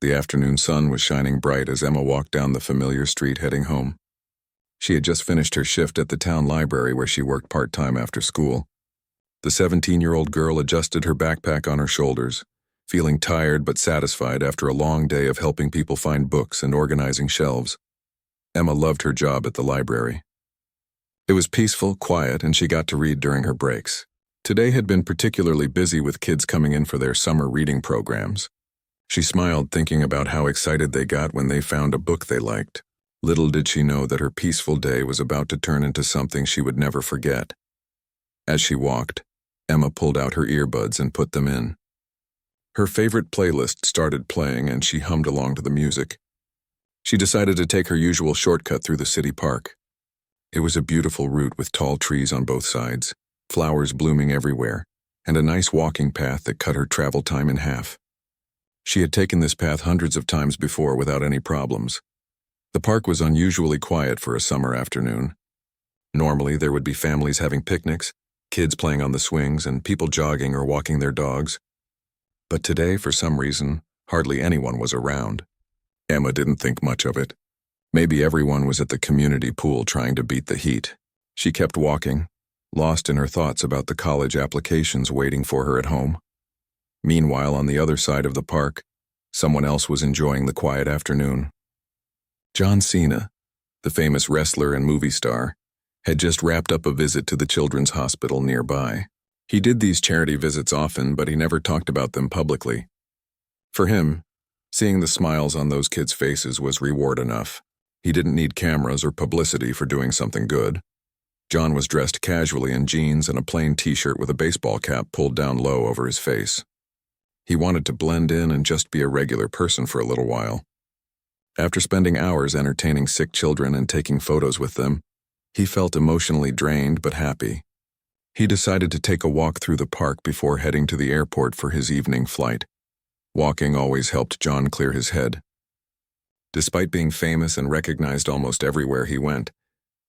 The afternoon sun was shining bright as Emma walked down the familiar street heading home. She had just finished her shift at the town library where she worked part-time after school. The 17-year-old girl adjusted her backpack on her shoulders, feeling tired but satisfied after a long day of helping people find books and organizing shelves. Emma loved her job at the library. It was peaceful, quiet, and she got to read during her breaks. Today had been particularly busy with kids coming in for their summer reading programs. She smiled thinking about how excited they got when they found a book they liked. Little did she know that her peaceful day was about to turn into something she would never forget. As she walked, Emma pulled out her earbuds and put them in. Her favorite playlist started playing and she hummed along to the music. She decided to take her usual shortcut through the city park. It was a beautiful route with tall trees on both sides, flowers blooming everywhere, and a nice walking path that cut her travel time in half. She had taken this path hundreds of times before without any problems. The park was unusually quiet for a summer afternoon. Normally, there would be families having picnics, kids playing on the swings, and people jogging or walking their dogs. But today, for some reason, hardly anyone was around. Emma didn't think much of it. Maybe everyone was at the community pool trying to beat the heat. She kept walking, lost in her thoughts about the college applications waiting for her at home. Meanwhile, on the other side of the park, someone else was enjoying the quiet afternoon. John Cena, the famous wrestler and movie star, had just wrapped up a visit to the children's hospital nearby. He did these charity visits often, but he never talked about them publicly. For him, seeing the smiles on those kids' faces was reward enough. He didn't need cameras or publicity for doing something good. John was dressed casually in jeans and a plain t-shirt with a baseball cap pulled down low over his face. He wanted to blend in and just be a regular person for a little while. After spending hours entertaining sick children and taking photos with them, he felt emotionally drained but happy. He decided to take a walk through the park before heading to the airport for his evening flight. Walking always helped John clear his head. Despite being famous and recognized almost everywhere he went,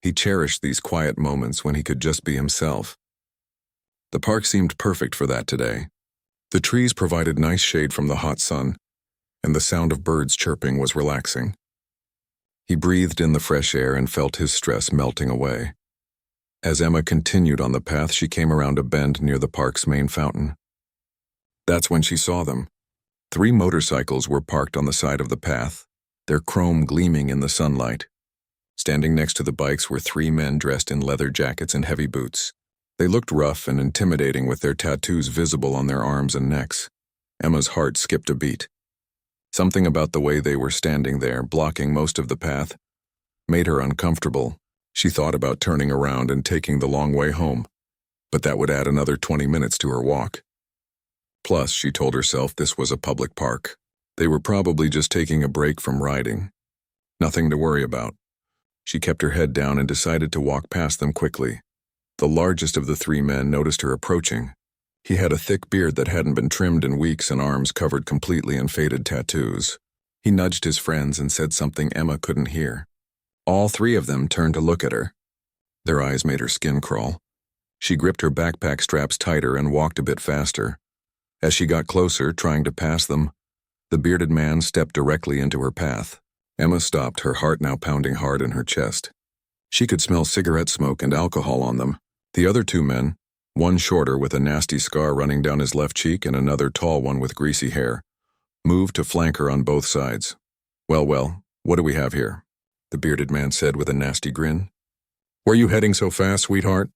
he cherished these quiet moments when he could just be himself. The park seemed perfect for that today. The trees provided nice shade from the hot sun, and the sound of birds chirping was relaxing. He breathed in the fresh air and felt his stress melting away. As Emma continued on the path, she came around a bend near the park's main fountain. That's when she saw them. 3 motorcycles were parked on the side of the path, their chrome gleaming in the sunlight. Standing next to the bikes were 3 men dressed in leather jackets and heavy boots. They looked rough and intimidating with their tattoos visible on their arms and necks. Emma's heart skipped a beat. Something about the way they were standing there, blocking most of the path, made her uncomfortable. She thought about turning around and taking the long way home, but that would add another 20 minutes to her walk. Plus, she told herself this was a public park. They were probably just taking a break from riding. Nothing to worry about. She kept her head down and decided to walk past them quickly. The largest of the 3 men noticed her approaching. He had a thick beard that hadn't been trimmed in weeks and arms covered completely in faded tattoos. He nudged his friends and said something Emma couldn't hear. All 3 of them turned to look at her. Their eyes made her skin crawl. She gripped her backpack straps tighter and walked a bit faster. As she got closer, trying to pass them, the bearded man stepped directly into her path. Emma stopped, her heart now pounding hard in her chest. She could smell cigarette smoke and alcohol on them. The other 2 men, one shorter with a nasty scar running down his left cheek and another tall one with greasy hair, moved to flank her on both sides. Well, what do we have here?" the bearded man said with a nasty grin. "Where you heading so fast, sweetheart?"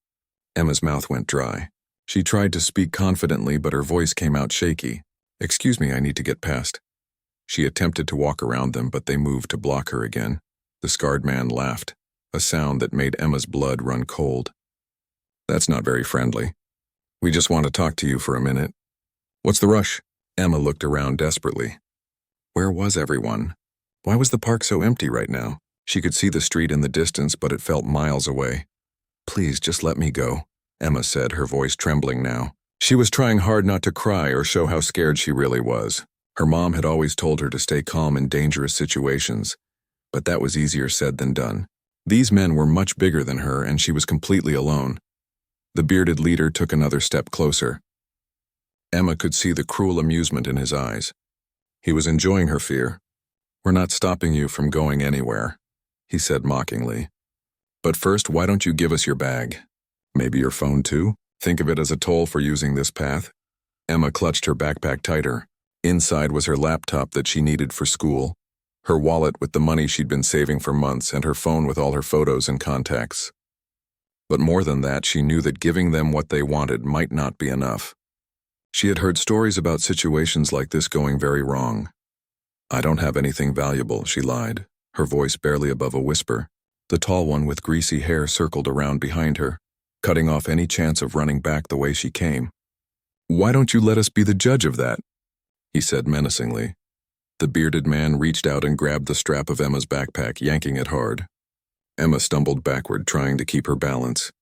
Emma's mouth went dry. She tried to speak confidently, but her voice came out shaky. "Excuse me, I need to get past." She attempted to walk around them, but they moved to block her again. The scarred man laughed, a sound that made Emma's blood run cold. "That's not very friendly. We just want to talk to you for a minute." "What's the rush?" Emma looked around desperately. Where was everyone? Why was the park so empty right now? She could see the street in the distance, but it felt miles away. "Please, just let me go," Emma said, her voice trembling now. She was trying hard not to cry or show how scared she really was. Her mom had always told her to stay calm in dangerous situations, but that was easier said than done. These men were much bigger than her, and she was completely alone. The bearded leader took another step closer. Emma could see the cruel amusement in his eyes. He was enjoying her fear. "We're not stopping you from going anywhere," he said mockingly. "But first, why don't you give us your bag? Maybe your phone too? Think of it as a toll for using this path." Emma clutched her backpack tighter. Inside was her laptop that she needed for school, her wallet with the money she'd been saving for months, and her phone with all her photos and contacts. But more than that, she knew that giving them what they wanted might not be enough. She had heard stories about situations like this going very wrong. "I don't have anything valuable," she lied, her voice barely above a whisper. The tall one with greasy hair circled around behind her, cutting off any chance of running back the way she came. "Why don't you let us be the judge of that?" he said menacingly. The bearded man reached out and grabbed the strap of Emma's backpack, yanking it hard. Emma stumbled backward, trying to keep her balance.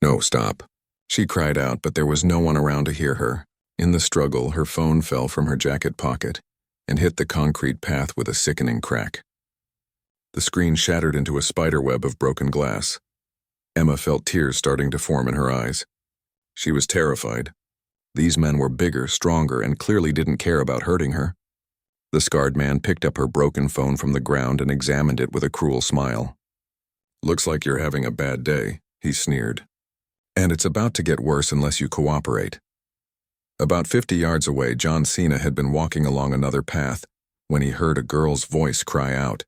"No, stop," she cried out, but there was no one around to hear her. In the struggle, her phone fell from her jacket pocket and hit the concrete path with a sickening crack. The screen shattered into a spiderweb of broken glass. Emma felt tears starting to form in her eyes. She was terrified. These men were bigger, stronger, and clearly didn't care about hurting her. The scarred man picked up her broken phone from the ground and examined it with a cruel smile. "Looks like you're having a bad day," he sneered. "And it's about to get worse unless you cooperate." About 50 yards away, John Cena had been walking along another path when he heard a girl's voice cry out.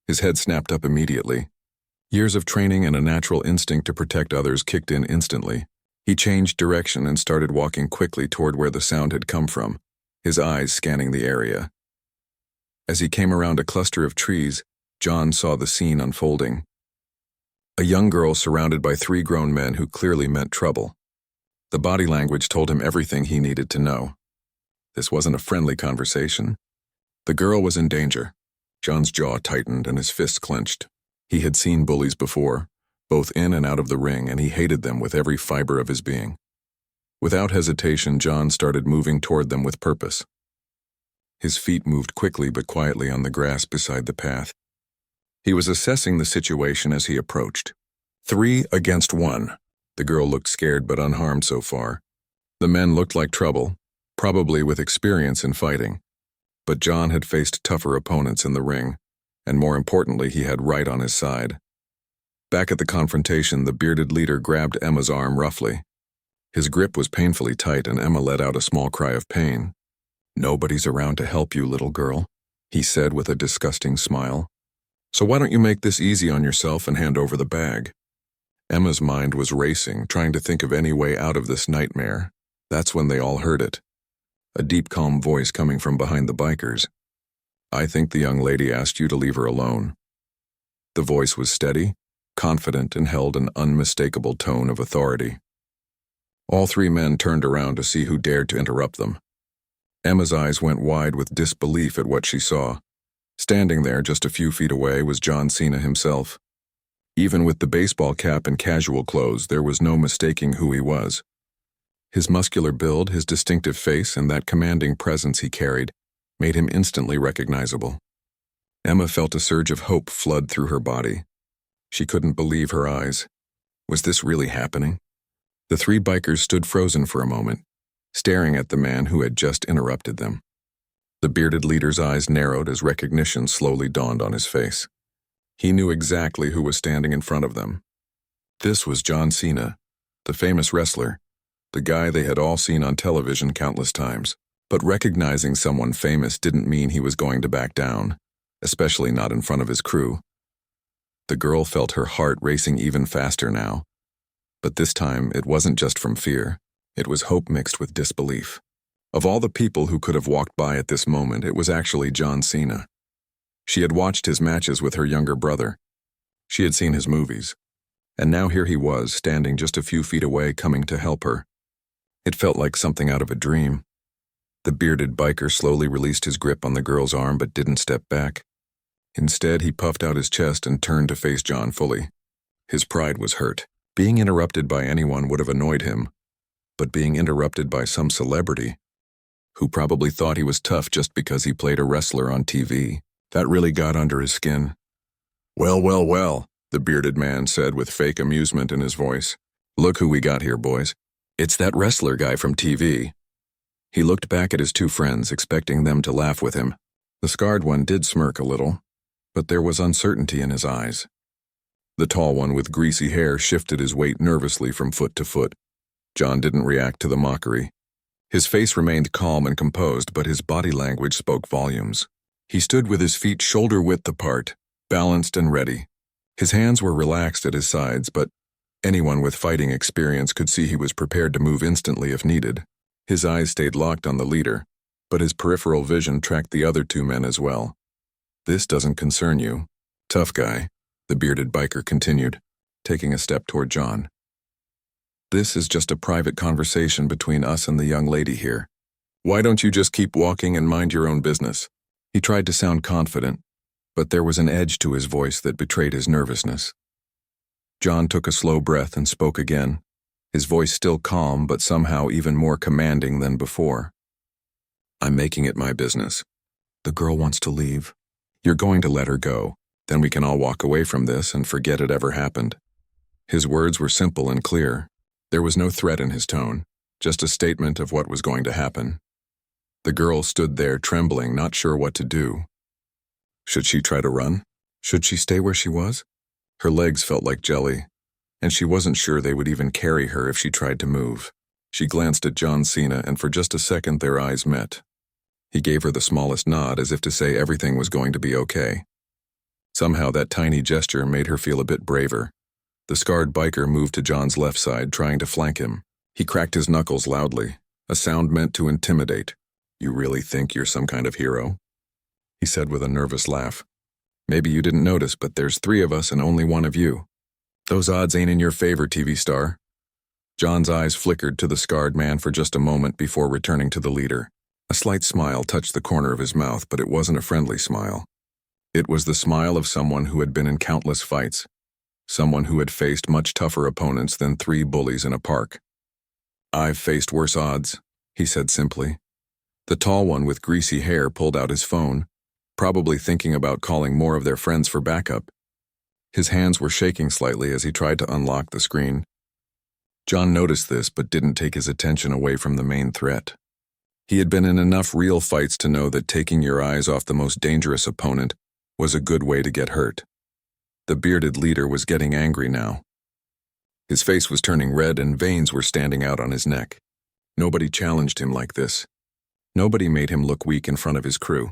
His head snapped up immediately. Years of training and a natural instinct to protect others kicked in instantly. He changed direction and started walking quickly toward where the sound had come from, his eyes scanning the area. As he came around a cluster of trees, John saw the scene unfolding. A young girl surrounded by 3 grown men who clearly meant trouble. The body language told him everything he needed to know. This wasn't a friendly conversation. The girl was in danger. John's jaw tightened and his fists clenched. He had seen bullies before, both in and out of the ring, and he hated them with every fiber of his being. Without hesitation, John started moving toward them with purpose. His feet moved quickly but quietly on the grass beside the path. He was assessing the situation as he approached. 3 against 1. The girl looked scared but unharmed so far. The men looked like trouble, probably with experience in fighting. But John had faced tougher opponents in the ring, and more importantly, he had right on his side. Back at the confrontation, the bearded leader grabbed Emma's arm roughly. His grip was painfully tight, and Emma let out a small cry of pain. "Nobody's around to help you, little girl," he said with a disgusting smile. "So why don't you make this easy on yourself and hand over the bag?" Emma's mind was racing, trying to think of any way out of this nightmare. That's when they all heard it. A deep, calm voice coming from behind the bikers. "I think the young lady asked you to leave her alone." The voice was steady, confident, and held an unmistakable tone of authority. All 3 men turned around to see who dared to interrupt them. Emma's eyes went wide with disbelief at what she saw. Standing there just a few feet away was John Cena himself. Even with the baseball cap and casual clothes, there was no mistaking who he was. His muscular build, his distinctive face, and that commanding presence he carried made him instantly recognizable. Emma felt a surge of hope flood through her body. She couldn't believe her eyes. Was this really happening? The 3 bikers stood frozen for a moment, staring at the man who had just interrupted them. The bearded leader's eyes narrowed as recognition slowly dawned on his face. He knew exactly who was standing in front of them. This was John Cena, the famous wrestler, the guy they had all seen on television countless times. But recognizing someone famous didn't mean he was going to back down, especially not in front of his crew. The girl felt her heart racing even faster now. But this time, it wasn't just from fear. It was hope mixed with disbelief. Of all the people who could have walked by at this moment, it was actually John Cena. She had watched his matches with her younger brother. She had seen his movies. And now here he was, standing just a few feet away, coming to help her. It felt like something out of a dream. The bearded biker slowly released his grip on the girl's arm but didn't step back. Instead, he puffed out his chest and turned to face John fully. His pride was hurt. Being interrupted by anyone would have annoyed him, but being interrupted by some celebrity, who probably thought he was tough just because he played a wrestler on TV, that really got under his skin. "Well, well, well," the bearded man said with fake amusement in his voice. "Look who we got here, boys. It's that wrestler guy from TV." He looked back at his two friends, expecting them to laugh with him. The scarred one did smirk a little, but there was uncertainty in his eyes. The tall one with greasy hair shifted his weight nervously from foot to foot. John didn't react to the mockery. His face remained calm and composed, but his body language spoke volumes. He stood with his feet shoulder-width apart, balanced and ready. His hands were relaxed at his sides, but anyone with fighting experience could see he was prepared to move instantly if needed. His eyes stayed locked on the leader, but his peripheral vision tracked the other two men as well. "This doesn't concern you, tough guy," the bearded biker continued, taking a step toward John. "This is just a private conversation between us and the young lady here. Why don't you just keep walking and mind your own business?" He tried to sound confident, but there was an edge to his voice that betrayed his nervousness. John took a slow breath and spoke again, his voice still calm but somehow even more commanding than before. "I'm making it my business. The girl wants to leave. You're going to let her go. Then we can all walk away from this and forget it ever happened." His words were simple and clear. There was no threat in his tone, just a statement of what was going to happen. The girl stood there trembling, not sure what to do. Should she try to run? Should she stay where she was? Her legs felt like jelly, and she wasn't sure they would even carry her if she tried to move. She glanced at John Cena, and for just a second their eyes met. He gave her the smallest nod, as if to say everything was going to be okay. Somehow that tiny gesture made her feel a bit braver. The scarred biker moved to John's left side, trying to flank him. He cracked his knuckles loudly, a sound meant to intimidate. "You really think you're some kind of hero?" he said with a nervous laugh. "Maybe you didn't notice, but there's 3 of us and only 1 of you. Those odds ain't in your favor, TV star." John's eyes flickered to the scarred man for just a moment before returning to the leader. A slight smile touched the corner of his mouth, but it wasn't a friendly smile. It was the smile of someone who had been in countless fights, someone who had faced much tougher opponents than 3 bullies in a park. "I've faced worse odds," he said simply. The tall one with greasy hair pulled out his phone, probably thinking about calling more of their friends for backup. His hands were shaking slightly as he tried to unlock the screen. John noticed this but didn't take his attention away from the main threat. He had been in enough real fights to know that taking your eyes off the most dangerous opponent was a good way to get hurt. The bearded leader was getting angry now. His face was turning red and veins were standing out on his neck. Nobody challenged him like this. Nobody made him look weak in front of his crew.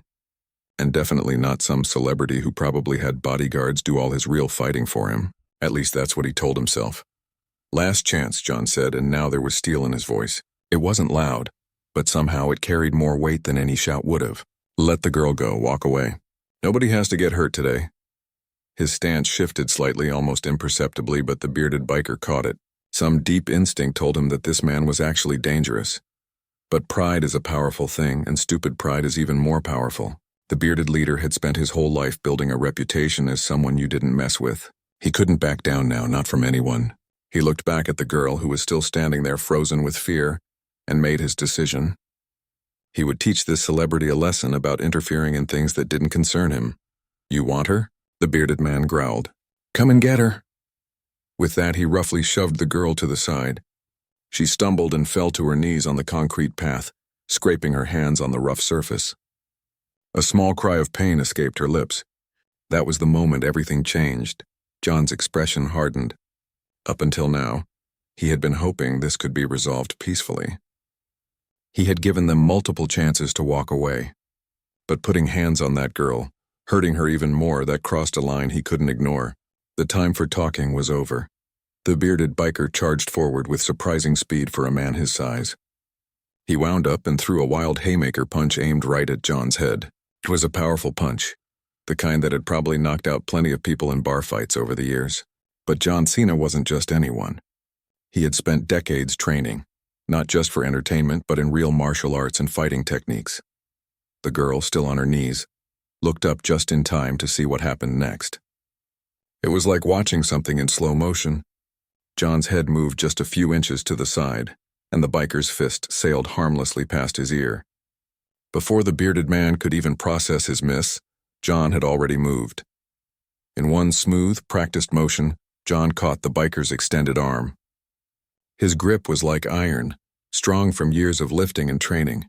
And definitely not some celebrity who probably had bodyguards do all his real fighting for him. At least that's what he told himself. "Last chance," John said, and now there was steel in his voice. It wasn't loud, but somehow it carried more weight than any shout would have. "Let the girl go, walk away. Nobody has to get hurt today." His stance shifted slightly, almost imperceptibly, but the bearded biker caught it. Some deep instinct told him that this man was actually dangerous. But pride is a powerful thing, and stupid pride is even more powerful. The bearded leader had spent his whole life building a reputation as someone you didn't mess with. He couldn't back down now, not from anyone. He looked back at the girl who was still standing there frozen with fear, and made his decision. He would teach this celebrity a lesson about interfering in things that didn't concern him. "You want her?" the bearded man growled. "Come and get her." With that, he roughly shoved the girl to the side. She stumbled and fell to her knees on the concrete path, scraping her hands on the rough surface. A small cry of pain escaped her lips. That was the moment everything changed. John's expression hardened. Up until now, he had been hoping this could be resolved peacefully. He had given them multiple chances to walk away. But putting hands on that girl, hurting her even more, that crossed a line he couldn't ignore. The time for talking was over. The bearded biker charged forward with surprising speed for a man his size. He wound up and threw a wild haymaker punch aimed right at John's head. It was a powerful punch, the kind that had probably knocked out plenty of people in bar fights over the years. But John Cena wasn't just anyone. He had spent decades training, not just for entertainment but in real martial arts and fighting techniques. The girl, still on her knees, looked up just in time to see what happened next. It was like watching something in slow motion. John's head moved just a few inches to the side, and the biker's fist sailed harmlessly past his ear. Before the bearded man could even process his miss, John had already moved. In one smooth, practiced motion, John caught the biker's extended arm. His grip was like iron, strong from years of lifting and training.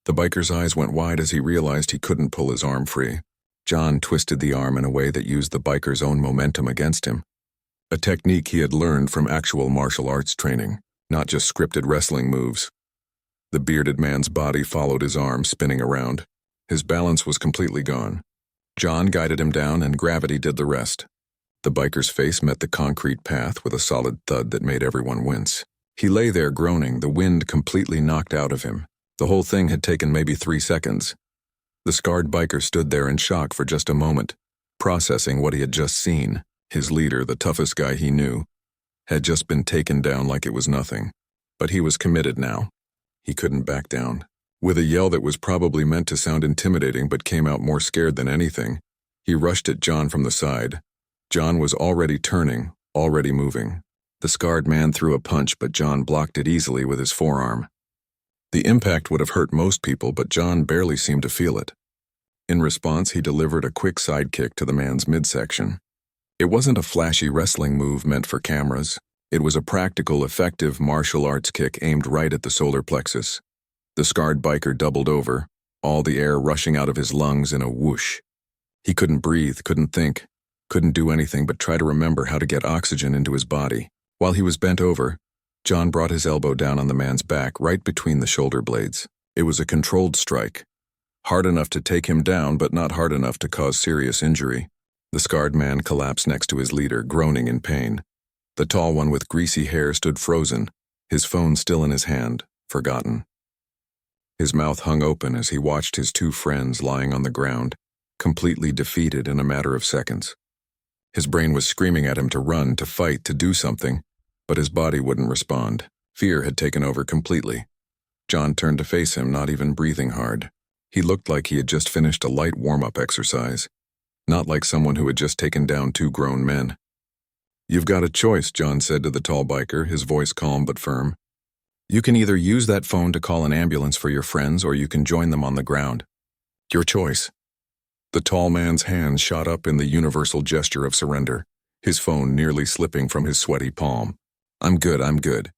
The biker's eyes went wide as he realized he couldn't pull his arm free. John twisted the arm in a way that used the biker's own momentum against him. A technique he had learned from actual martial arts training, not just scripted wrestling moves. The bearded man's body followed his arm, spinning around. His balance was completely gone. John guided him down, and gravity did the rest. The biker's face met the concrete path with a solid thud that made everyone wince. He lay there groaning, the wind completely knocked out of him. The whole thing had taken maybe 3 seconds. The scarred biker stood there in shock for just a moment, processing what he had just seen. His leader, the toughest guy he knew, had just been taken down like it was nothing. But he was committed now. He couldn't back down. With a yell that was probably meant to sound intimidating but came out more scared than anything, he rushed at John from the side. John was already turning, already moving. The scarred man threw a punch, but John blocked it easily with his forearm. The impact would have hurt most people, but John barely seemed to feel it. In response, he delivered a quick side kick to the man's midsection. It wasn't a flashy wrestling move meant for cameras. It was a practical, effective martial arts kick aimed right at the solar plexus. The scarred biker doubled over, all the air rushing out of his lungs in a whoosh. He couldn't breathe, couldn't think, couldn't do anything but try to remember how to get oxygen into his body. While he was bent over, John brought his elbow down on the man's back, right between the shoulder blades. It was a controlled strike, hard enough to take him down, but not hard enough to cause serious injury. The scarred man collapsed next to his leader, groaning in pain. The tall one with greasy hair stood frozen, his phone still in his hand, forgotten. His mouth hung open as he watched his 2 friends lying on the ground, completely defeated in a matter of seconds. His brain was screaming at him to run, to fight, to do something, but his body wouldn't respond. Fear had taken over completely. John turned to face him, not even breathing hard. He looked like he had just finished a light warm-up exercise, not like someone who had just taken down 2 grown men. "You've got a choice," John said to the tall biker, his voice calm but firm. "You can either use that phone to call an ambulance for your friends, or you can join them on the ground. Your choice." The tall man's hands shot up in the universal gesture of surrender, his phone nearly slipping from his sweaty palm. I'm good,"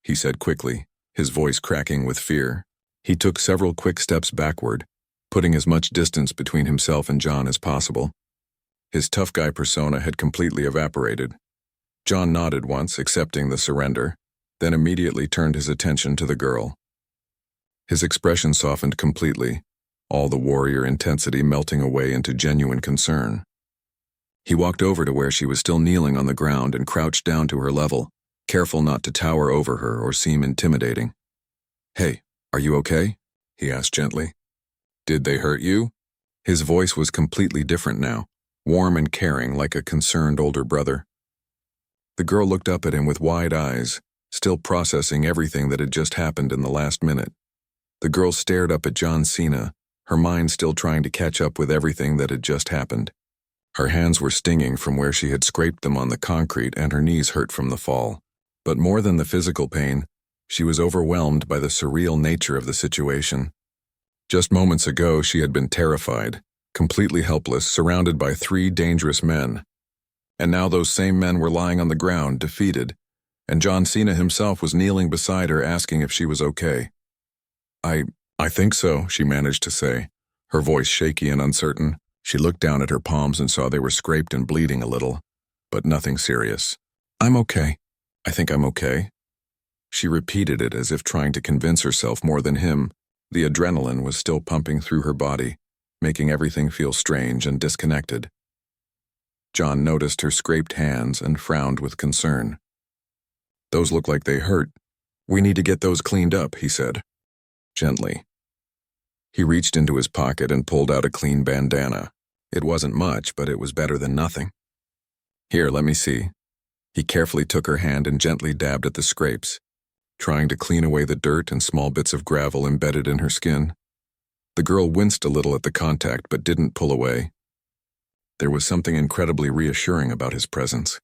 he said quickly, his voice cracking with fear. He took several quick steps backward, putting as much distance between himself and John as possible. His tough guy persona had completely evaporated. John nodded once, accepting the surrender, then immediately turned his attention to the girl. His expression softened completely, all the warrior intensity melting away into genuine concern. He walked over to where she was still kneeling on the ground and crouched down to her level, careful not to tower over her or seem intimidating. "Hey, are you okay?" he asked gently. "Did they hurt you?" His voice was completely different now, warm and caring like a concerned older brother. The girl looked up at him with wide eyes, still processing everything that had just happened in the last minute. The girl stared up at John Cena, her mind still trying to catch up with everything that had just happened. Her hands were stinging from where she had scraped them on the concrete, and her knees hurt from the fall. But more than the physical pain, she was overwhelmed by the surreal nature of the situation. Just moments ago, she had been terrified, completely helpless, surrounded by 3 dangerous men. And now those same men were lying on the ground, defeated, and John Cena himself was kneeling beside her, asking if she was okay. I think so," she managed to say, her voice shaky and uncertain. She looked down at her palms and saw they were scraped and bleeding a little, but nothing serious. "I'm okay. I think I'm okay." She repeated it as if trying to convince herself more than him. The adrenaline was still pumping through her body, making everything feel strange and disconnected. John noticed her scraped hands and frowned with concern. "Those look like they hurt. We need to get those cleaned up," he said, gently. He reached into his pocket and pulled out a clean bandana. It wasn't much, but it was better than nothing. "Here, let me see." He carefully took her hand and gently dabbed at the scrapes, trying to clean away the dirt and small bits of gravel embedded in her skin. The girl winced a little at the contact but didn't pull away. There was something incredibly reassuring about his presence.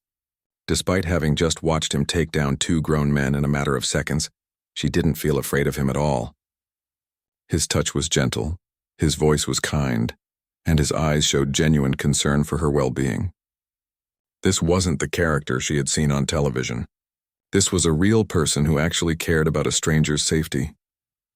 Despite having just watched him take down 2 grown men in a matter of seconds, she didn't feel afraid of him at all. His touch was gentle, his voice was kind, and his eyes showed genuine concern for her well-being. This wasn't the character she had seen on television. This was a real person who actually cared about a stranger's safety.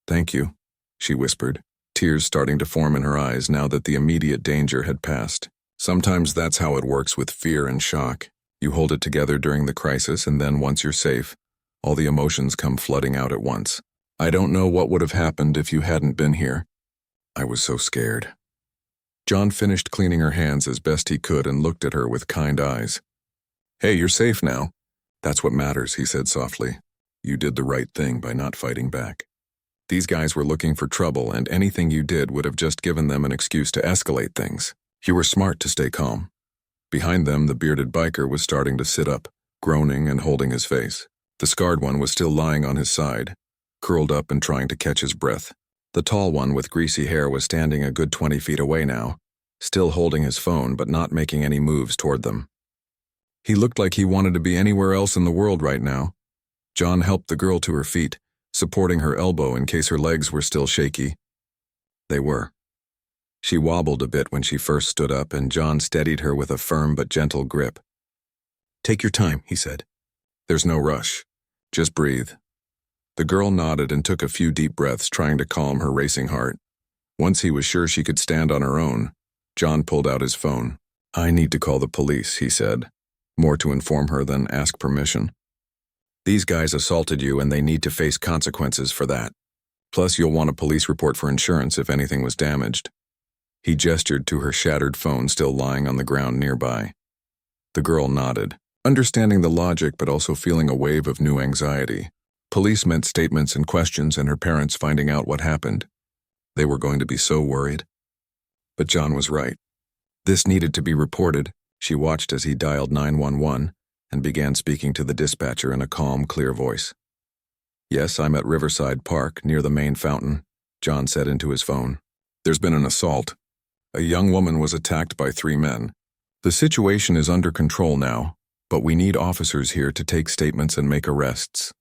"Thank you," she whispered, tears starting to form in her eyes now that the immediate danger had passed. Sometimes that's how it works with fear and shock. You hold it together during the crisis, and then once you're safe, all the emotions come flooding out at once. "I don't know what would have happened if you hadn't been here. I was so scared." John finished cleaning her hands as best he could and looked at her with kind eyes. "Hey, you're safe now. That's what matters," he said softly. "You did the right thing by not fighting back. These guys were looking for trouble, and anything you did would have just given them an excuse to escalate things. You were smart to stay calm." Behind them, the bearded biker was starting to sit up, groaning and holding his face. The scarred one was still lying on his side, curled up and trying to catch his breath. The tall one with greasy hair was standing a good 20 feet away now, still holding his phone but not making any moves toward them. He looked like he wanted to be anywhere else in the world right now. John helped the girl to her feet, supporting her elbow in case her legs were still shaky. They were. She wobbled a bit when she first stood up, and John steadied her with a firm but gentle grip. "Take your time," he said. "There's no rush. Just breathe." The girl nodded and took a few deep breaths, trying to calm her racing heart. Once he was sure she could stand on her own, John pulled out his phone. "I need to call the police," he said, more to inform her than ask permission. "These guys assaulted you, and they need to face consequences for that. Plus, you'll want a police report for insurance if anything was damaged." He gestured to her shattered phone still lying on the ground nearby. The girl nodded, understanding the logic but also feeling a wave of new anxiety. Police meant statements and questions and her parents finding out what happened. They were going to be so worried. But John was right. This needed to be reported. She watched as he dialed 911 and began speaking to the dispatcher in a calm, clear voice. "Yes, I'm at Riverside Park, near the main fountain," John said into his phone. "There's been an assault. A young woman was attacked by 3 men. The situation is under control now, but we need officers here to take statements and make arrests."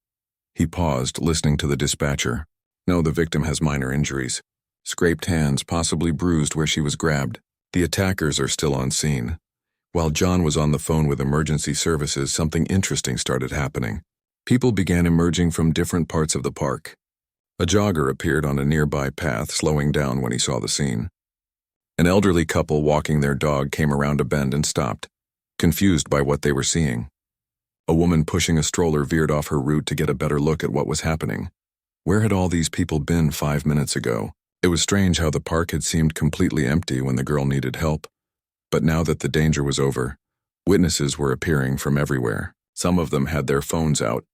He paused, listening to the dispatcher. "No, the victim has minor injuries. Scraped hands, possibly bruised where she was grabbed. The attackers are still on scene." While John was on the phone with emergency services, something interesting started happening. People began emerging from different parts of the park. A jogger appeared on a nearby path, slowing down when he saw the scene. An elderly couple walking their dog came around a bend and stopped, confused by what they were seeing. A woman pushing a stroller veered off her route to get a better look at what was happening. Where had all these people been 5 minutes ago? It was strange how the park had seemed completely empty when the girl needed help. But now that the danger was over, witnesses were appearing from everywhere. Some of them had their phones out,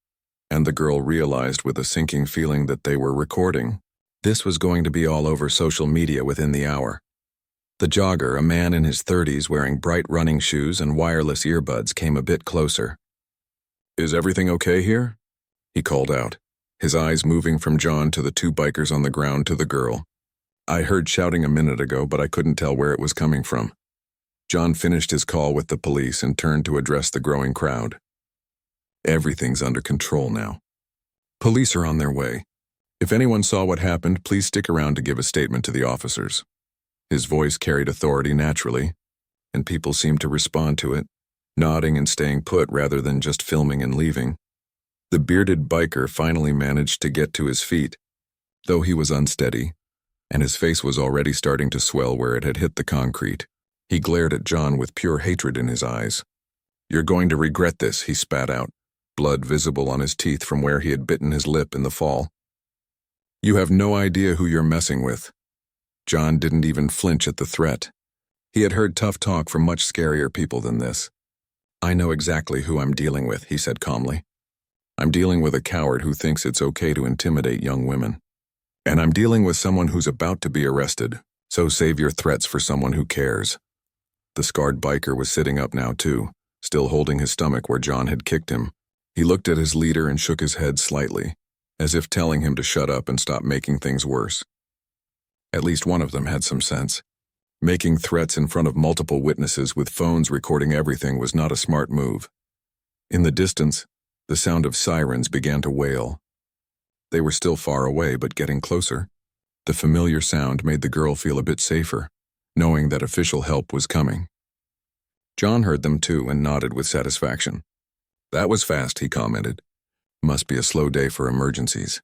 and the girl realized with a sinking feeling that they were recording. This was going to be all over social media within the hour. The jogger, a man in his 30s wearing bright running shoes and wireless earbuds, came a bit closer. "Is everything okay here?" he called out, his eyes moving from John to the 2 bikers on the ground to the girl. "I heard shouting a minute ago, but I couldn't tell where it was coming from." John finished his call with the police and turned to address the growing crowd. "Everything's under control now. Police are on their way. If anyone saw what happened, please stick around to give a statement to the officers." His voice carried authority naturally, and people seemed to respond to it, nodding and staying put rather than just filming and leaving. The bearded biker finally managed to get to his feet, though he was unsteady, and his face was already starting to swell where it had hit the concrete. He glared at John with pure hatred in his eyes. "You're going to regret this," he spat out, blood visible on his teeth from where he had bitten his lip in the fall. "You have no idea who you're messing with." John didn't even flinch at the threat. He had heard tough talk from much scarier people than this. "I know exactly who I'm dealing with," he said calmly. "I'm dealing with a coward who thinks it's okay to intimidate young women. And I'm dealing with someone who's about to be arrested, so save your threats for someone who cares." The scarred biker was sitting up now too, still holding his stomach where John had kicked him. He looked at his leader and shook his head slightly, as if telling him to shut up and stop making things worse. At least one of them had some sense. Making threats in front of multiple witnesses with phones recording everything was not a smart move. In the distance, the sound of sirens began to wail. They were still far away, but getting closer. The familiar sound made the girl feel a bit safer, knowing that official help was coming. John heard them too and nodded with satisfaction. "That was fast," he commented. Must be a slow day for emergencies.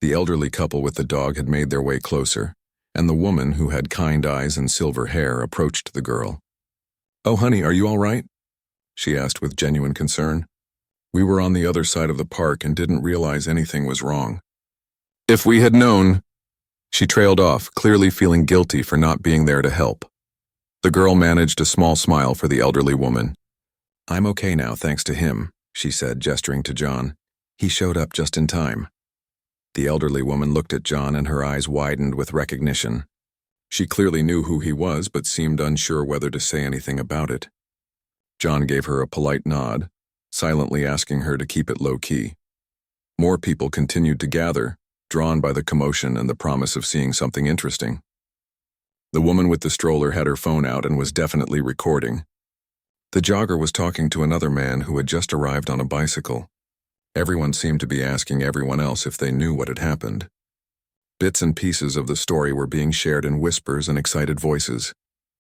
The elderly couple with the dog had made their way closer, and the woman who had kind eyes and silver hair approached the girl. "Oh, honey, are you all right?" she asked with genuine concern. "We were on the other side of the park and didn't realize anything was wrong." "If we had known..." She trailed off, clearly feeling guilty for not being there to help. The girl managed a small smile for the elderly woman. "I'm okay now, thanks to him," she said, gesturing to John. "He showed up just in time." The elderly woman looked at John and her eyes widened with recognition. She clearly knew who he was but seemed unsure whether to say anything about it. John gave her a polite nod, silently asking her to keep it low-key. More people continued to gather, drawn by the commotion and the promise of seeing something interesting. The woman with the stroller had her phone out and was definitely recording. The jogger was talking to another man who had just arrived on a bicycle. Everyone seemed to be asking everyone else if they knew what had happened. Bits and pieces of the story were being shared in whispers and excited voices.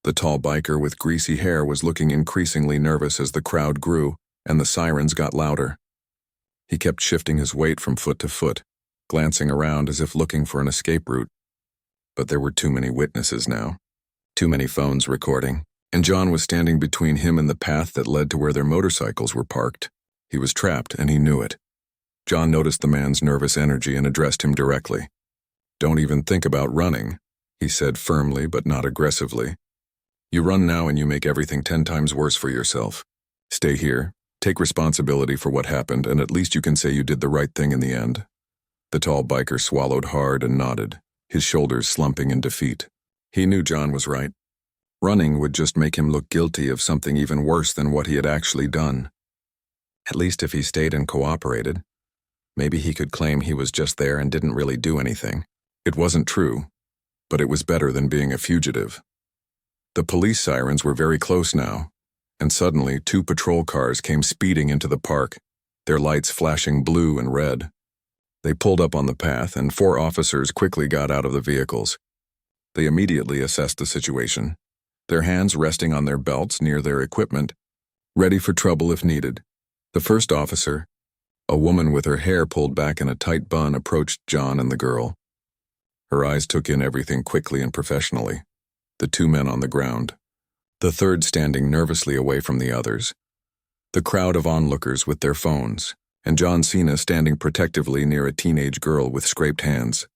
The tall biker with greasy hair was looking increasingly nervous as the crowd grew and the sirens got louder. He kept shifting his weight from foot to foot, glancing around as if looking for an escape route. But there were too many witnesses now. Too many phones recording, and John was standing between him and the path that led to where their motorcycles were parked. He was trapped, and he knew it. John noticed the man's nervous energy and addressed him directly. "Don't even think about running," he said firmly but not aggressively. "You run now and you make everything 10 times worse for yourself. Stay here, take responsibility for what happened, and at least you can say you did the right thing in the end." The tall biker swallowed hard and nodded, his shoulders slumping in defeat. He knew John was right. Running would just make him look guilty of something even worse than what he had actually done. At least if he stayed and cooperated, maybe he could claim he was just there and didn't really do anything. It wasn't true, but it was better than being a fugitive. The police sirens were very close now, and suddenly 2 patrol cars came speeding into the park, their lights flashing blue and red. They pulled up on the path, and 4 officers quickly got out of the vehicles. They immediately assessed the situation, their hands resting on their belts near their equipment, ready for trouble if needed. The first officer, a woman with her hair pulled back in a tight bun, approached John and the girl. Her eyes took in everything quickly and professionally. The 2 men on the ground, the third standing nervously away from the others, the crowd of onlookers with their phones, and John Cena standing protectively near a teenage girl with scraped hands.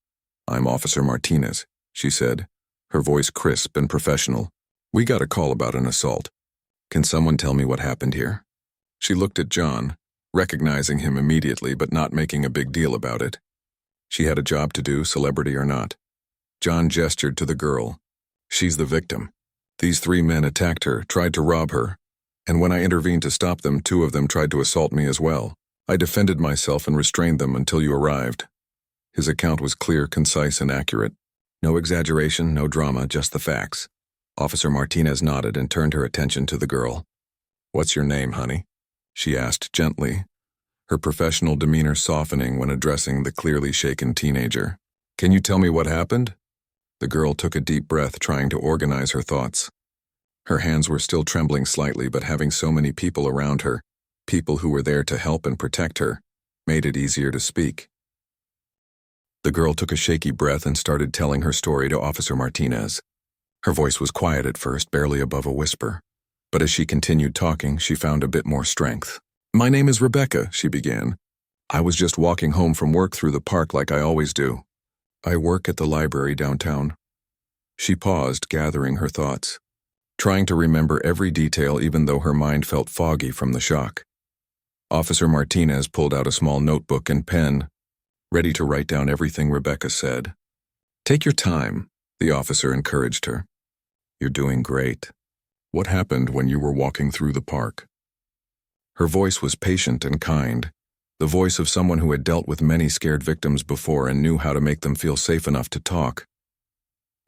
"I'm Officer Martinez," she said, her voice crisp and professional. "We got a call about an assault. Can someone tell me what happened here?" She looked at John, recognizing him immediately but not making a big deal about it. She had a job to do, celebrity or not. John gestured to the girl. "She's the victim. These 3 men attacked her, tried to rob her, and when I intervened to stop them, 2 of them tried to assault me as well. I defended myself and restrained them until you arrived." His account was clear, concise, and accurate. No exaggeration, no drama, just the facts. Officer Martinez nodded and turned her attention to the girl. "What's your name, honey?" she asked gently, her professional demeanor softening when addressing the clearly shaken teenager. "Can you tell me what happened?" The girl took a deep breath, trying to organize her thoughts. Her hands were still trembling slightly, but having so many people around her, people who were there to help and protect her, made it easier to speak. The girl took a shaky breath and started telling her story to Officer Martinez. Her voice was quiet at first, barely above a whisper. But as she continued talking, she found a bit more strength. "My name is Rebecca," she began. "I was just walking home from work through the park like I always do. I work at the library downtown." She paused, gathering her thoughts, trying to remember every detail even though her mind felt foggy from the shock. Officer Martinez pulled out a small notebook and pen, ready to write down everything Rebecca said. "Take your time," the officer encouraged her. "You're doing great. What happened when you were walking through the park?" Her voice was patient and kind, the voice of someone who had dealt with many scared victims before and knew how to make them feel safe enough to talk.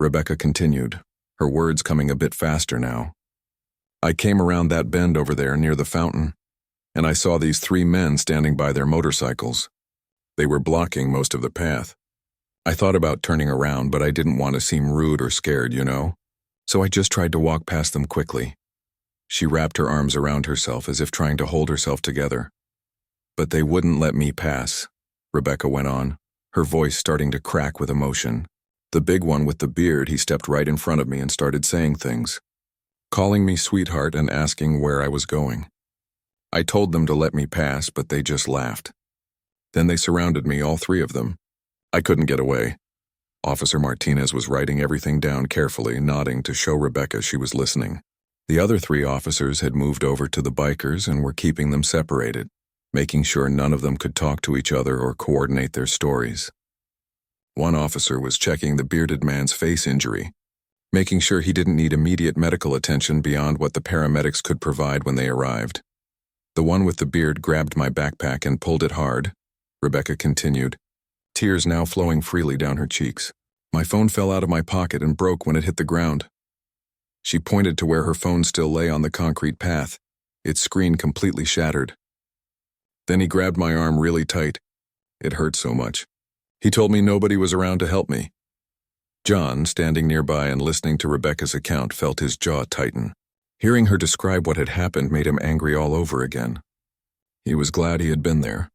Rebecca continued, her words coming a bit faster now. "I came around that bend over there near the fountain, and I saw these 3 men standing by their motorcycles. They were blocking most of the path. I thought about turning around, but I didn't want to seem rude or scared, you know? So I just tried to walk past them quickly." She wrapped her arms around herself as if trying to hold herself together. But they wouldn't let me pass, Rebecca went on, her voice starting to crack with emotion. The big one with the beard, he stepped right in front of me and started saying things, calling me sweetheart and asking where I was going. I told them to let me pass, but they just laughed. Then they surrounded me, all three of them. I couldn't get away. Officer Martinez was writing everything down carefully, nodding to show Rebecca she was listening. The other three officers had moved over to the bikers and were keeping them separated, making sure none of them could talk to each other or coordinate their stories. One officer was checking the bearded man's face injury, making sure he didn't need immediate medical attention beyond what the paramedics could provide when they arrived. The one with the beard grabbed my backpack and pulled it hard, Rebecca continued, tears now flowing freely down her cheeks. My phone fell out of my pocket and broke when it hit the ground. She pointed to where her phone still lay on the concrete path, its screen completely shattered. Then he grabbed my arm really tight. It hurt so much. He told me nobody was around to help me. John, standing nearby and listening to Rebecca's account, felt his jaw tighten. Hearing her describe what had happened made him angry all over again. He was glad he had been there.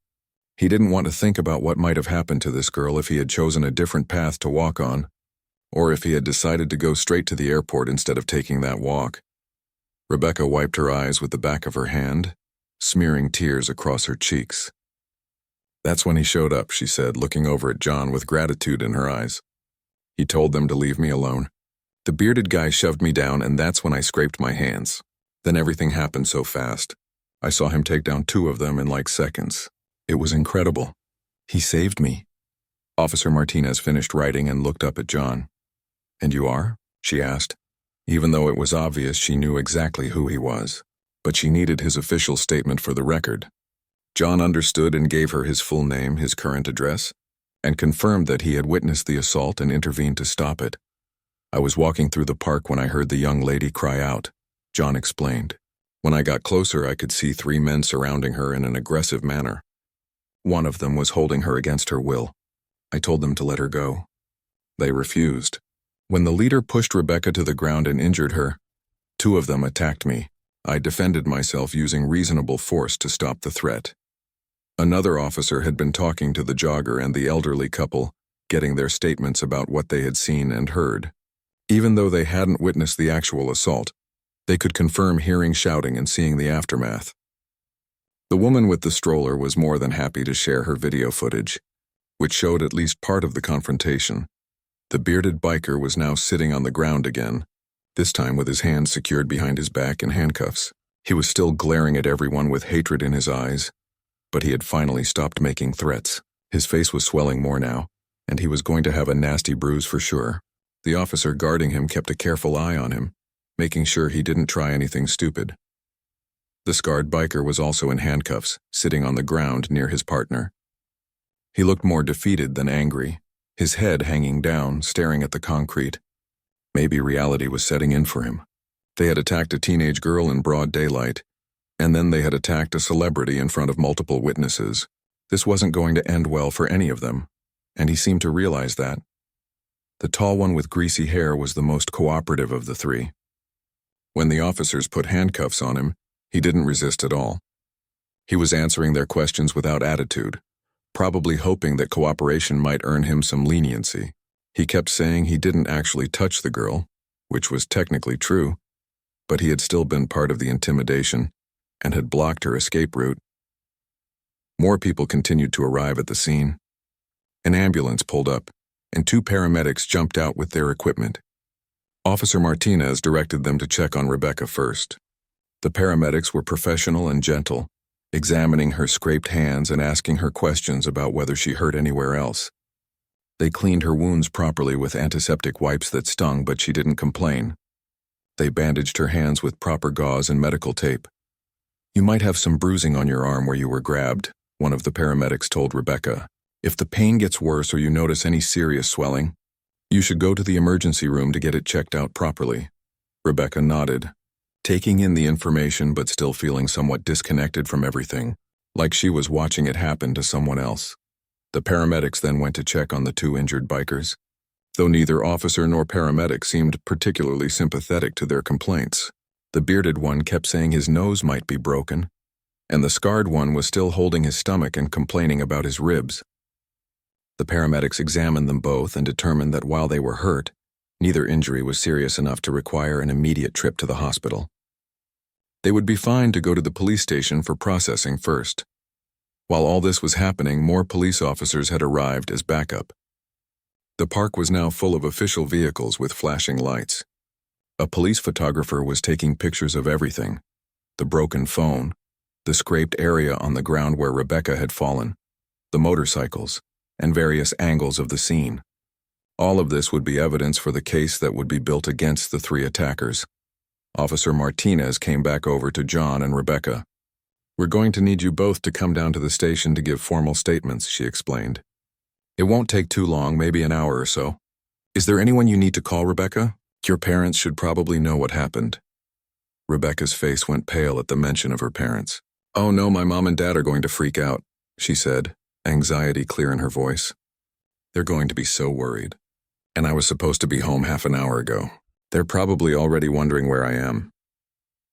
He didn't want to think about what might have happened to this girl if he had chosen a different path to walk on, or if he had decided to go straight to the airport instead of taking that walk. Rebecca wiped her eyes with the back of her hand, smearing tears across her cheeks. That's when he showed up, she said, looking over at John with gratitude in her eyes. He told them to leave me alone. The bearded guy shoved me down, and that's when I scraped my hands. Then everything happened so fast. I saw him take down 2 of them in like seconds. It was incredible. He saved me. Officer Martinez finished writing and looked up at John. And you are? She asked. Even though it was obvious she knew exactly who he was. But she needed his official statement for the record. John understood and gave her his full name, his current address, and confirmed that he had witnessed the assault and intervened to stop it. I was walking through the park when I heard the young lady cry out, John explained. When I got closer, I could see 3 men surrounding her in an aggressive manner. One of them was holding her against her will. I told them to let her go. They refused. When the leader pushed Rebecca to the ground and injured her, 2 of them attacked me. I defended myself using reasonable force to stop the threat. Another officer had been talking to the jogger and the elderly couple, getting their statements about what they had seen and heard. Even though they hadn't witnessed the actual assault, they could confirm hearing shouting and seeing the aftermath. The woman with the stroller was more than happy to share her video footage, which showed at least part of the confrontation. The bearded biker was now sitting on the ground again, this time with his hands secured behind his back in handcuffs. He was still glaring at everyone with hatred in his eyes, but he had finally stopped making threats. His face was swelling more now, and he was going to have a nasty bruise for sure. The officer guarding him kept a careful eye on him, making sure he didn't try anything stupid. The scarred biker was also in handcuffs, sitting on the ground near his partner. He looked more defeated than angry, his head hanging down, staring at the concrete. Maybe reality was setting in for him. They had attacked a teenage girl in broad daylight, and then they had attacked a celebrity in front of multiple witnesses. This wasn't going to end well for any of them, and he seemed to realize that. The tall one with greasy hair was the most cooperative of the 3. When the officers put handcuffs on him, he didn't resist at all. He was answering their questions without attitude, probably hoping that cooperation might earn him some leniency. He kept saying he didn't actually touch the girl, which was technically true, but he had still been part of the intimidation and had blocked her escape route. More people continued to arrive at the scene. An ambulance pulled up, and 2 paramedics jumped out with their equipment. Officer Martinez directed them to check on Rebecca first. The paramedics were professional and gentle, examining her scraped hands and asking her questions about whether she hurt anywhere else. They cleaned her wounds properly with antiseptic wipes that stung, but she didn't complain. They bandaged her hands with proper gauze and medical tape. You might have some bruising on your arm where you were grabbed, one of the paramedics told Rebecca. If the pain gets worse or you notice any serious swelling, you should go to the emergency room to get it checked out properly. Rebecca nodded, taking in the information but still feeling somewhat disconnected from everything, like she was watching it happen to someone else. The paramedics then went to check on the 2 injured bikers, though neither officer nor paramedic seemed particularly sympathetic to their complaints. The bearded one kept saying his nose might be broken, and the scarred one was still holding his stomach and complaining about his ribs. The paramedics examined them both and determined that while they were hurt, neither injury was serious enough to require an immediate trip to the hospital. They would be fine to go to the police station for processing first. While all this was happening, more police officers had arrived as backup. The park was now full of official vehicles with flashing lights. A police photographer was taking pictures of everything: the broken phone, the scraped area on the ground where Rebecca had fallen, the motorcycles, and various angles of the scene. All of this would be evidence for the case that would be built against the three attackers. Officer Martinez came back over to John and Rebecca. "We're going to need you both to come down to the station to give formal statements," she explained. "It won't take too long, maybe an hour or so. Is there anyone you need to call, Rebecca? Your parents should probably know what happened." Rebecca's face went pale at the mention of her parents. "Oh no, my mom and dad are going to freak out," she said, anxiety clear in her voice. "They're going to be so worried. And I was supposed to be home half an hour ago. They're probably already wondering where I am."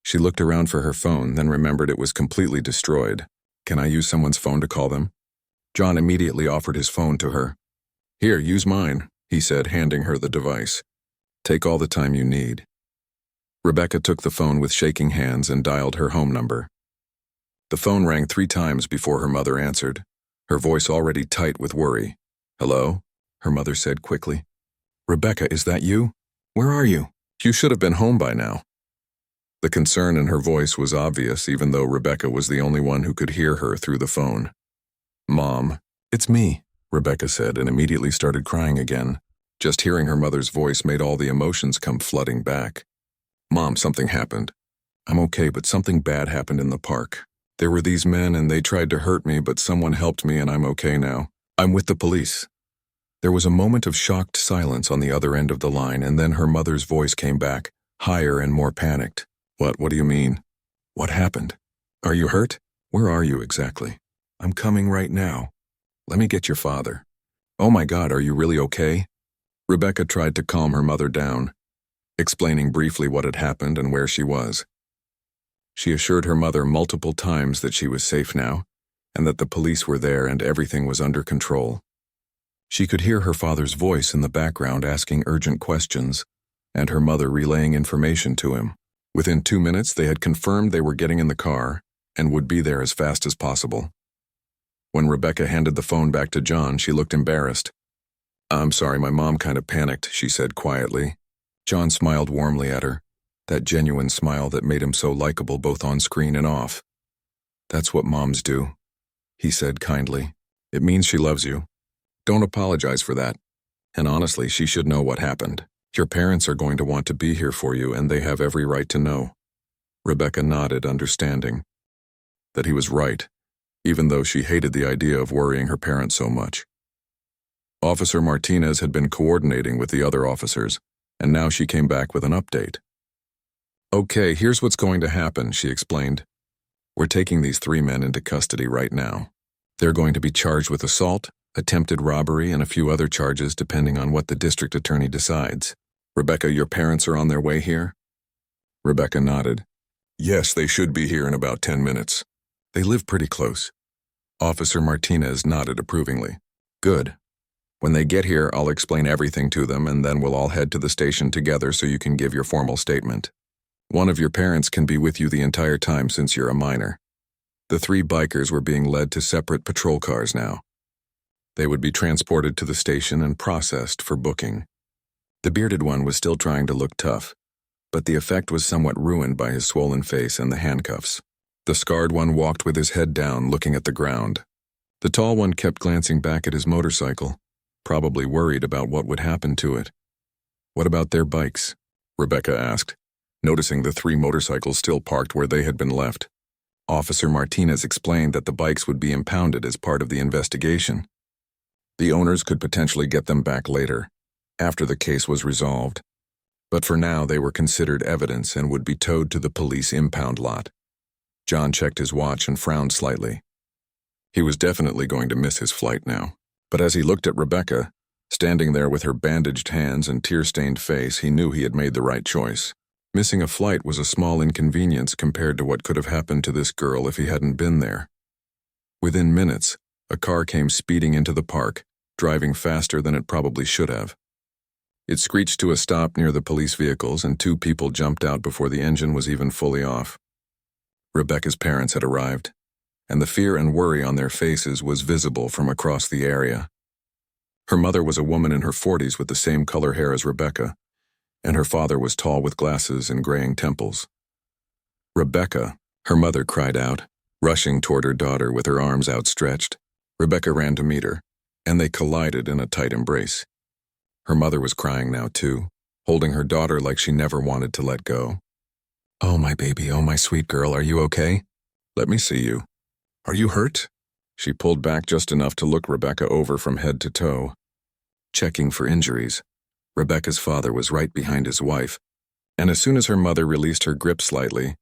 She looked around for her phone, then remembered it was completely destroyed. "Can I use someone's phone to call them?" John immediately offered his phone to her. "Here, use mine," he said, handing her the device. "Take all the time you need." Rebecca took the phone with shaking hands and dialed her home number. The phone rang 3 times before her mother answered, her voice already tight with worry. "Hello?" her mother said quickly. "Rebecca, is that you? Where are you? You should have been home by now." The concern in her voice was obvious, even though Rebecca was the only one who could hear her through the phone. "Mom, it's me," Rebecca said, and immediately started crying again. Just hearing her mother's voice made all the emotions come flooding back. "Mom, something happened. I'm okay, but something bad happened in the park. There were these men and they tried to hurt me, but someone helped me and I'm okay now. I'm with the police." There was a moment of shocked silence on the other end of the line, and then her mother's voice came back, higher and more panicked. What do you mean? What happened? Are you hurt? Where are you exactly?" "I'm coming right now. Let me get your father." "Oh my God, are you really okay?" Rebecca tried to calm her mother down, explaining briefly what had happened and where she was. She assured her mother multiple times that she was safe now, and that the police were there and everything was under control. She could hear her father's voice in the background asking urgent questions, and her mother relaying information to him. Within 2 minutes, they had confirmed they were getting in the car and would be there as fast as possible. When Rebecca handed the phone back to John, she looked embarrassed. "I'm sorry, my mom kind of panicked," she said quietly. John smiled warmly at her, that genuine smile that made him so likable both on screen and off. "That's what moms do," he said kindly. "It means she loves you. Don't apologize for that. And honestly, she should know what happened. Your parents are going to want to be here for you, and they have every right to know." Rebecca nodded, understanding that he was right, even though she hated the idea of worrying her parents so much. Officer Martinez had been coordinating with the other officers, and now she came back with an update. "Okay, here's what's going to happen," she explained. "We're taking these 3 men into custody right now. They're going to be charged with assault, attempted robbery, and a few other charges depending on what the district attorney decides. Rebecca, your parents are on their way here?" Rebecca nodded. "Yes, they should be here in about 10 minutes. They live pretty close." Officer Martinez nodded approvingly. "Good. When they get here, I'll explain everything to them, and then we'll all head to the station together so you can give your formal statement. One of your parents can be with you the entire time since you're a minor." The 3 bikers were being led to separate patrol cars now. They would be transported to the station and processed for booking. The bearded one was still trying to look tough, but the effect was somewhat ruined by his swollen face and the handcuffs. The scarred one walked with his head down, looking at the ground. The tall one kept glancing back at his motorcycle, probably worried about what would happen to it. "What about their bikes?" Rebecca asked, noticing the 3 motorcycles still parked where they had been left. Officer Martinez explained that the bikes would be impounded as part of the investigation. The owners could potentially get them back later, after the case was resolved. But for now, they were considered evidence and would be towed to the police impound lot. John checked his watch and frowned slightly. He was definitely going to miss his flight now. But as he looked at Rebecca, standing there with her bandaged hands and tear-stained face, he knew he had made the right choice. Missing a flight was a small inconvenience compared to what could have happened to this girl if he hadn't been there. Within minutes, a car came speeding into the park, driving faster than it probably should have. It screeched to a stop near the police vehicles, and two people jumped out before the engine was even fully off. Rebecca's parents had arrived, and the fear and worry on their faces was visible from across the area. Her mother was a woman in her 40s with the same color hair as Rebecca, and her father was tall with glasses and graying temples. "Rebecca," her mother cried out, rushing toward her daughter with her arms outstretched. Rebecca ran to meet her, and they collided in a tight embrace. Her mother was crying now too, holding her daughter like she never wanted to let go. "Oh, my baby, oh, my sweet girl, are you okay? Let me see you. Are you hurt?" She pulled back just enough to look Rebecca over from head to toe. Checking for injuries, Rebecca's father was right behind his wife, and as soon as her mother released her grip slightly,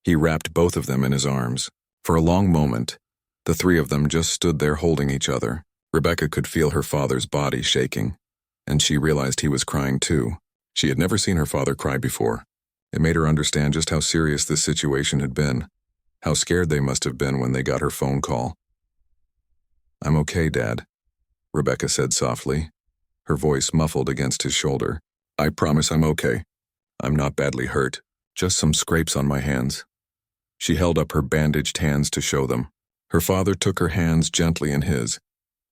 he wrapped both of them in his arms. For a long moment, the three of them just stood there holding each other. Rebecca could feel her father's body shaking, and she realized he was crying too. She had never seen her father cry before. It made her understand just how serious this situation had been, how scared they must have been when they got her phone call. "I'm okay, Dad," Rebecca said softly, her voice muffled against his shoulder. "I promise I'm okay. I'm not badly hurt, just some scrapes on my hands." She held up her bandaged hands to show them. Her father took her hands gently in his,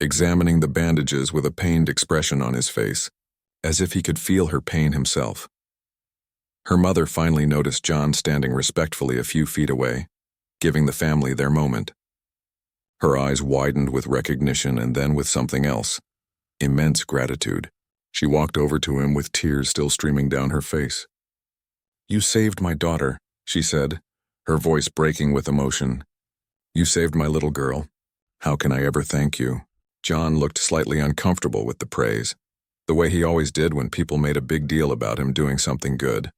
examining the bandages with a pained expression on his face, as if he could feel her pain himself. Her mother finally noticed John standing respectfully a few feet away, giving the family their moment. Her eyes widened with recognition and then with something else, immense gratitude. She walked over to him with tears still streaming down her face. "You saved my daughter," she said, her voice breaking with emotion. "You saved my little girl. How can I ever thank you?" John looked slightly uncomfortable with the praise, the way he always did when people made a big deal about him doing something good.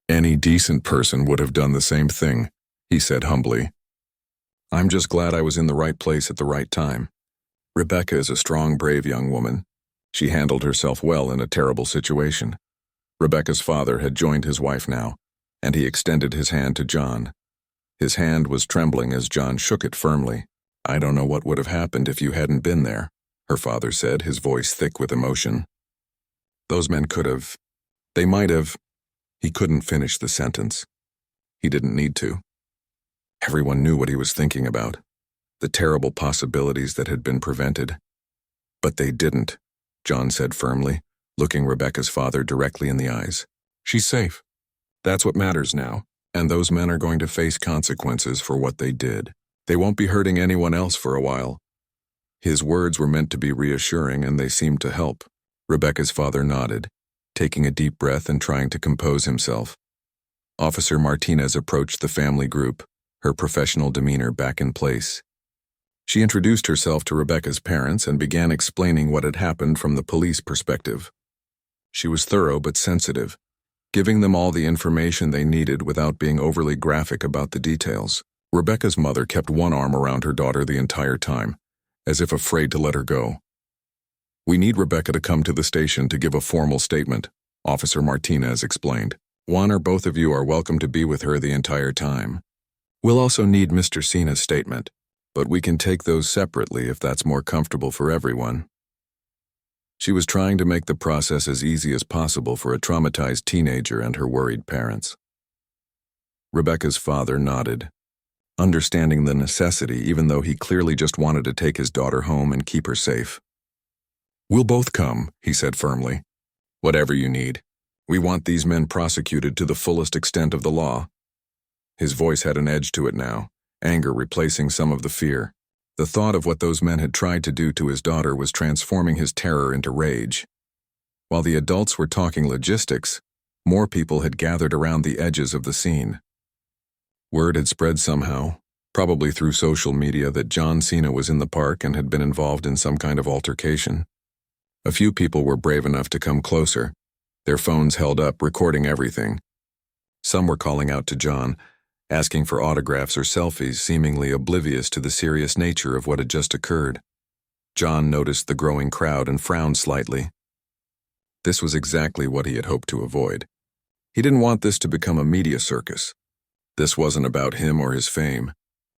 "Any decent person would have done the same thing," he said humbly. "I'm just glad I was in the right place at the right time." Rebecca is a strong, brave young woman. She handled herself well in a terrible situation. Rebecca's father had joined his wife now, and he extended his hand to John. His hand was trembling as John shook it firmly. "I don't know what would have happened if you hadn't been there," her father said, his voice thick with emotion. "Those men could have. They might have." He couldn't finish the sentence. He didn't need to. Everyone knew what he was thinking about, the terrible possibilities that had been prevented. "But they didn't," John said firmly, looking Rebecca's father directly in the eyes. "She's safe. That's what matters now, and those men are going to face consequences for what they did. They won't be hurting anyone else for a while." His words were meant to be reassuring, and they seemed to help. Rebecca's father nodded, taking a deep breath and trying to compose himself. Officer Martinez approached the family group, her professional demeanor back in place. She introduced herself to Rebecca's parents and began explaining what had happened from the police perspective. She was thorough but sensitive, giving them all the information they needed without being overly graphic about the details. Rebecca's mother kept one arm around her daughter the entire time, as if afraid to let her go. "We need Rebecca to come to the station to give a formal statement," Officer Martinez explained. "One or both of you are welcome to be with her the entire time. We'll also need Mr. Cena's statement, but we can take those separately if that's more comfortable for everyone." She was trying to make the process as easy as possible for a traumatized teenager and her worried parents. Rebecca's father nodded, understanding the necessity even though he clearly just wanted to take his daughter home and keep her safe. "We'll both come," he said firmly. "Whatever you need. We want these men prosecuted to the fullest extent of the law." His voice had an edge to it now, anger replacing some of the fear. The thought of what those men had tried to do to his daughter was transforming his terror into rage. While the adults were talking logistics, more people had gathered around the edges of the scene. Word had spread somehow, probably through social media, that John Cena was in the park and had been involved in some kind of altercation. A few people were brave enough to come closer, their phones held up, recording everything. Some were calling out to John, asking for autographs or selfies, seemingly oblivious to the serious nature of what had just occurred. John noticed the growing crowd and frowned slightly. This was exactly what he had hoped to avoid. He didn't want this to become a media circus. This wasn't about him or his fame.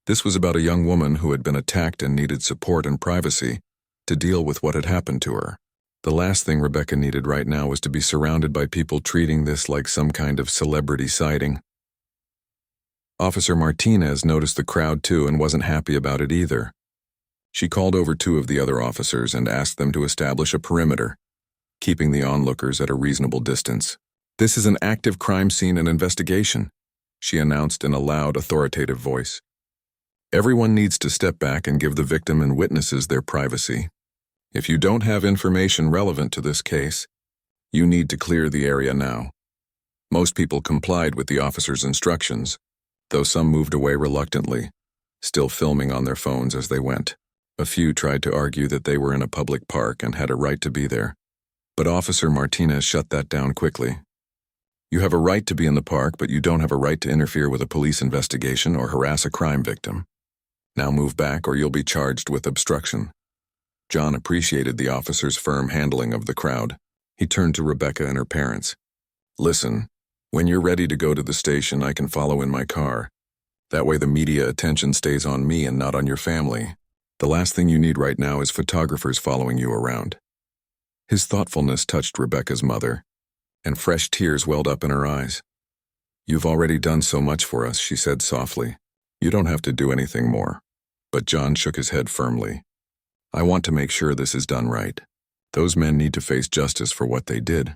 This was about a young woman who had been attacked and needed support and privacy to deal with what had happened to her. The last thing Rebecca needed right now was to be surrounded by people treating this like some kind of celebrity sighting. Officer Martinez noticed the crowd too and wasn't happy about it either. She called over 2 of the other officers and asked them to establish a perimeter, keeping the onlookers at a reasonable distance. "This is an active crime scene and investigation," she announced in a loud, authoritative voice. "Everyone needs to step back and give the victim and witnesses their privacy. If you don't have information relevant to this case, you need to clear the area now." Most people complied with the officer's instructions, though some moved away reluctantly, still filming on their phones as they went. A few tried to argue that they were in a public park and had a right to be there, but Officer Martinez shut that down quickly. "You have a right to be in the park, but you don't have a right to interfere with a police investigation or harass a crime victim. Now move back or you'll be charged with obstruction." John appreciated the officer's firm handling of the crowd. He turned to Rebecca and her parents. "Listen, when you're ready to go to the station, I can follow in my car. That way the media attention stays on me and not on your family. The last thing you need right now is photographers following you around." His thoughtfulness touched Rebecca's mother, and fresh tears welled up in her eyes. "You've already done so much for us," she said softly. "You don't have to do anything more." But John shook his head firmly. "I want to make sure this is done right. Those men need to face justice for what they did,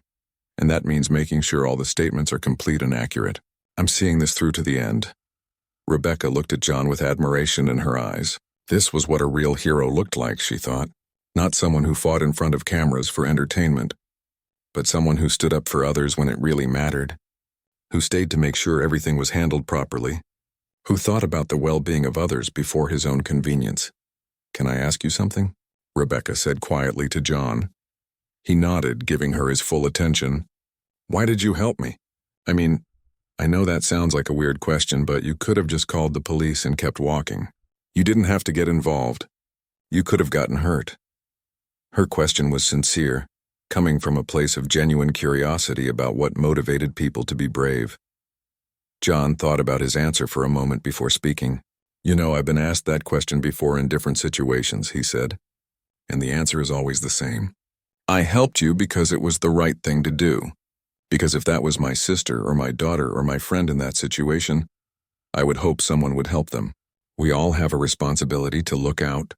and that means making sure all the statements are complete and accurate. I'm seeing this through to the end." Rebecca looked at John with admiration in her eyes. This was what a real hero looked like, she thought. Not someone who fought in front of cameras for entertainment, but someone who stood up for others when it really mattered, who stayed to make sure everything was handled properly, who thought about the well-being of others before his own convenience. "Can I ask you something?" Rebecca said quietly to John. He nodded, giving her his full attention. "Why did you help me? I mean, I know that sounds like a weird question, but you could have just called the police and kept walking. You didn't have to get involved. You could have gotten hurt." Her question was sincere, coming from a place of genuine curiosity about what motivated people to be brave. John thought about his answer for a moment before speaking. "You know, I've been asked that question before in different situations," he said, "and the answer is always the same. I helped you because it was the right thing to do. Because if that was my sister or my daughter or my friend in that situation, I would hope someone would help them. We all have a responsibility to look out,